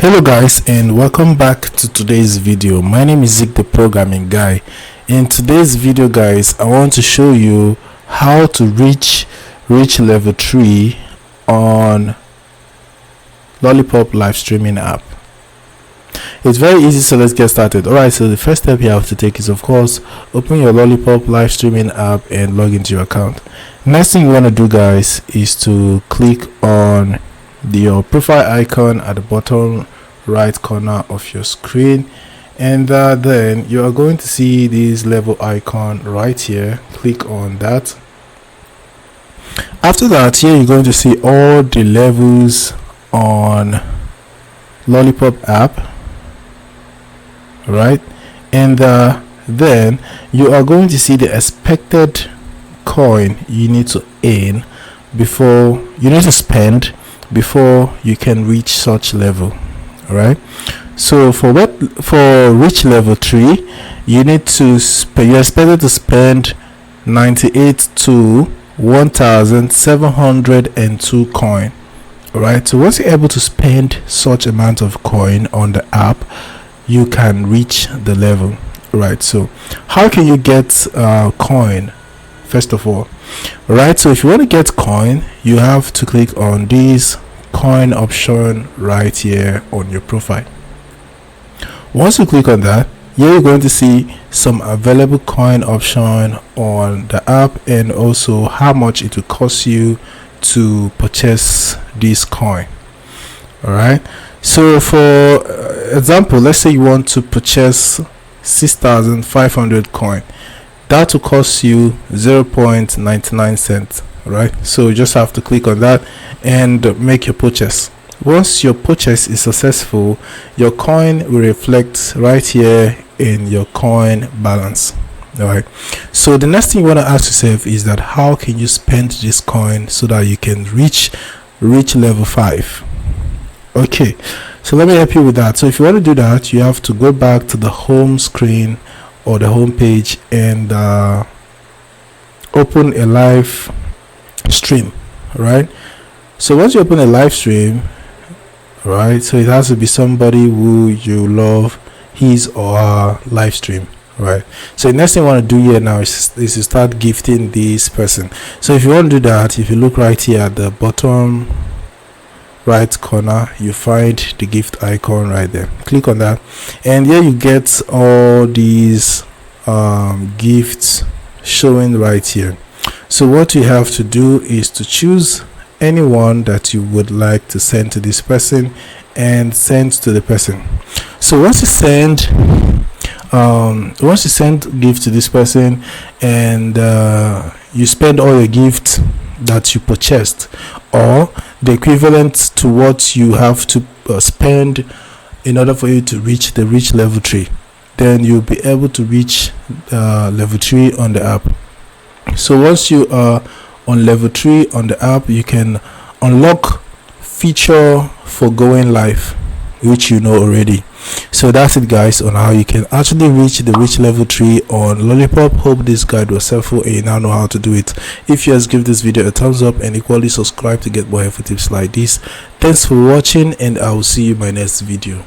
Hello guys, and welcome back to today's video. My name is Zeke, the programming guy. In today's video guys, I want to show you how to reach level 3 on Lollipop live streaming app. It's very easy, so let's get started. Alright, so the first step you have to take is, of course, open your Lollipop live streaming app and log into your account. Next thing you want to do guys is to click on your profile icon at the bottom right corner of your screen, and then you are going to see this level icon right here. Click on that. After that, here you're going to see all the levels on Lollipop app, right? And then you are going to see the expected coin you need to earn spend before you can reach such level. All right, so for reach level 3, you need to you're expected to spend 98 to 1702 coin. All right, so once you're able to spend such amount of coin on the app, you can reach the level. All right, so how can you get coin? First of all, right, so if you want to get coin, you have to click on this coin option right here on your profile. Once you click on that, here you're going to see some available coin option on the app, and also how much it will cost you to purchase this coin. All right, so for example, let's say you want to purchase 6,500 coin. That will cost you 0.99 cents. Right, so you just have to click on that and make your purchase. Once your purchase is successful, your coin will reflect right here in your coin balance. All right, so the next thing you want to ask yourself is that how can you spend this coin so that you can reach level 5? Okay, so let me help you with that. So if you want to do that, you have to go back to the home screen or the home page and open a live stream. Right, so once you open a live stream, right, so it has to be somebody who you love his or her live stream. Right, so the next thing I want to do here now is to start gifting this person. So if you want to do that, if you look right here at the bottom right corner, you find the gift icon right there. Click on that, and here you get all these gifts showing right here. So what you have to do is to choose anyone that you would like to send to this person and send to the person. So once you send gift to this person, and you spend all your gifts that you purchased, or the equivalent to what you have to spend in order for you to reach level 3, then you'll be able to reach level 3 on the app. So once you are on level 3 on the app, you can unlock feature for going live, which you know already. So that's it guys on how you can actually reach level 3 on Lollipop. Hope this guide was helpful and you now know how to do it. If you guys give this video a thumbs up and equally subscribe to get more helpful tips like this. Thanks for watching, and I will see you in my next video.